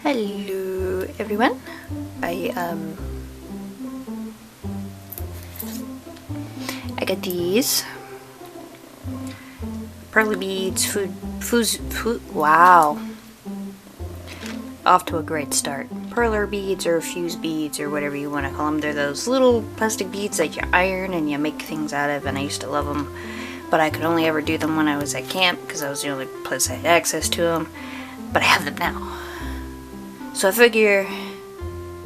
Hello everyone. I got these pearly beads, wow. Off to a great start. Perler beads or fuse beads or whatever you want to call them. They're those little plastic beads that you iron and you make things out of, and I used to love them. But I could only ever do them when I was at camp because that was the only place I had access to them. But I have them now. So I figure,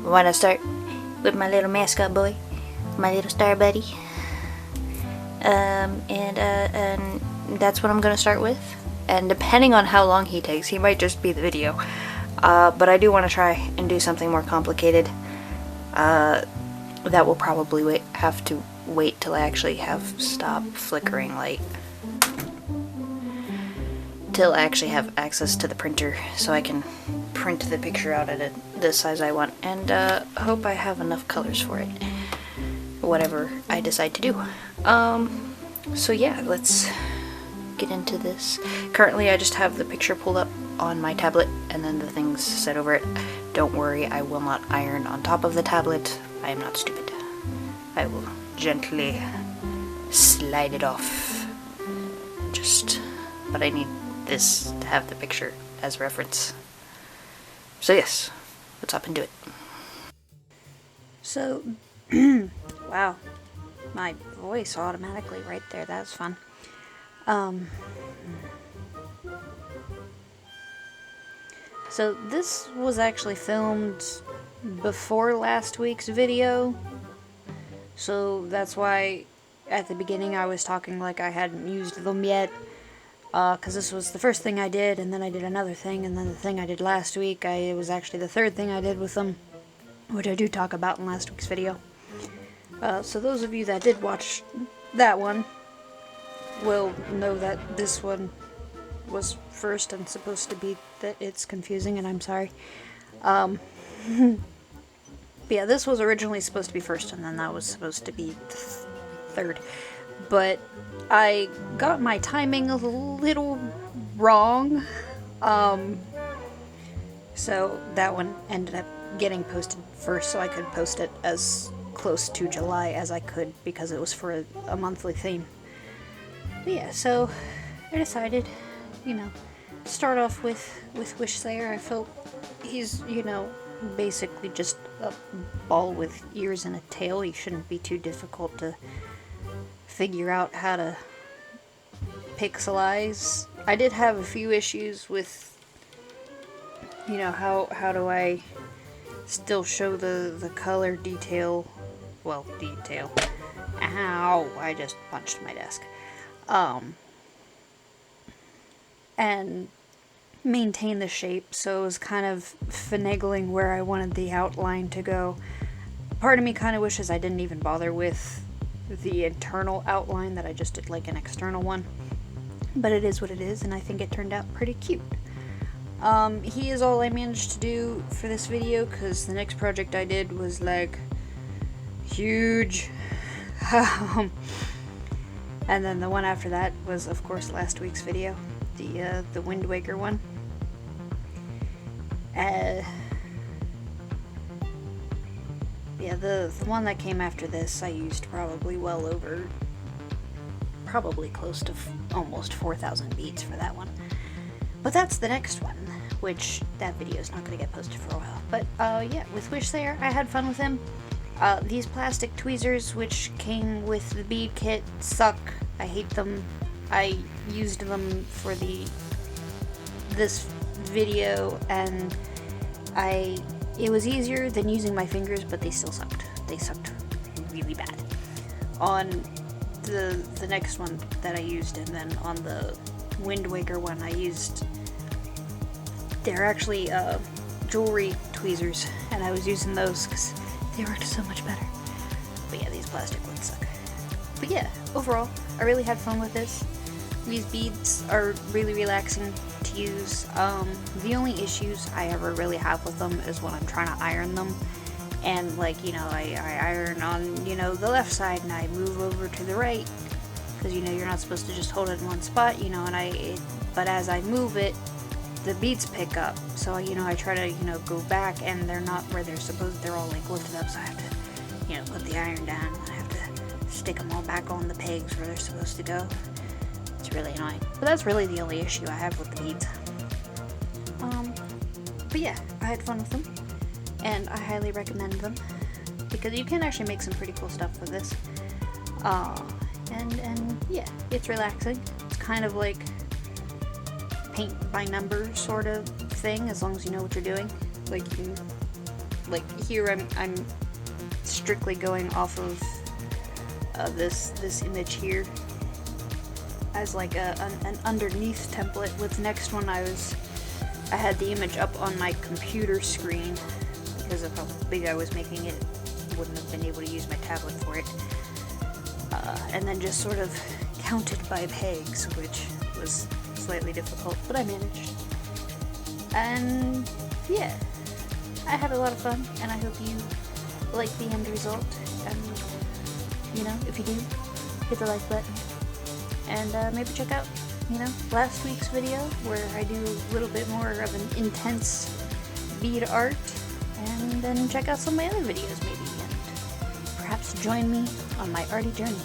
why not start with my little mascot boy, my little star buddy. And that's what I'm going to start with. And depending on how long he takes, he might just be the video. But I do want to try and do something more complicated. That will probably have to wait till I actually have stop flickering light. Till I actually have access to the printer so I can print the picture out at the size I want, and hope I have enough colors for it, whatever I decide to do. So yeah, let's get into this. Currently I just have the picture pulled up on my tablet and then the things set over it. Don't worry, I will not iron on top of the tablet. I am not stupid. I will gently slide it off. But I need this to have the picture as reference. So yes, let's hop into it. So, wow, my voice automatically right there, that's fun. So this was actually filmed before last week's video, so that's why at the beginning I was talking like I hadn't used them yet. Because this was the first thing I did, and then I did another thing, and then the thing I did last week, it was actually the third thing I did with them, which I do talk about in last week's video. So those of you that did watch that one will know that this one was first and supposed to be that it's confusing, and I'm sorry. But yeah, this was originally supposed to be first, and then that was supposed to be third. But I got my timing a little wrong, so that one ended up getting posted first, so I could post it as close to July as I could because it was for a monthly theme. But yeah, so I decided, start off with Wishslayer. I felt he's, basically just a ball with ears and a tail. He shouldn't be too difficult to figure out how to pixelize. I did have a few issues with, how do I still show the color detail, detail. Ow, I just punched my desk. And maintain the shape, so it was kind of finagling where I wanted the outline to go. Part of me kind of wishes I didn't even bother with the internal outline, that I just did like an external one, but it is what it is, and I think it turned out pretty cute. He is all I managed to do for this video, because the next project I did was like huge. And then the one after that was of course last week's video, the Wind Waker one. Yeah, the one that came after this, I used probably close to almost 4,000 beads for that one. But that's the next one, which that video is not going to get posted for a while. But yeah, with Wishslayer, I had fun with him. These plastic tweezers, which came with the bead kit, suck. I hate them. I used them for this video, and it was easier than using my fingers, but they still sucked. They sucked really bad. On the next one that I used, and then on the Wind Waker one they're actually jewelry tweezers, and I was using those because they worked so much better. But yeah, these plastic ones suck. But yeah, overall, I really had fun with this. These beads are really relaxing to use. The only issues I ever really have with them is when I'm trying to iron them. And I iron on, the left side, and I move over to the right. Because, you're not supposed to just hold it in one spot, but as I move it, the beads pick up. So, I try to, go back, and they're not where they're supposed. They're all like lifted up, so I have to, put the iron down. I have to stick them all back on the pegs where they're supposed to go. It's really annoying. But that's really the only issue I have with the beads. But yeah, I had fun with them, and I highly recommend them, because you can actually make some pretty cool stuff with this. And yeah, it's relaxing. It's kind of like paint by number sort of thing, as long as you know what you're doing. Like here I'm strictly going off of this image here as like an underneath template. With the next one, I had the image up on my computer screen because of how big I was making it. Wouldn't have been able to use my tablet for it. And then just sort of counted by pegs, which was slightly difficult, but I managed. And yeah, I had a lot of fun, and I hope you like the end result. And if you do, hit the like button, and maybe check out last week's video where I do a little bit more of an intense bead art, and then check out some of my other videos maybe, and perhaps join me on my arty journey.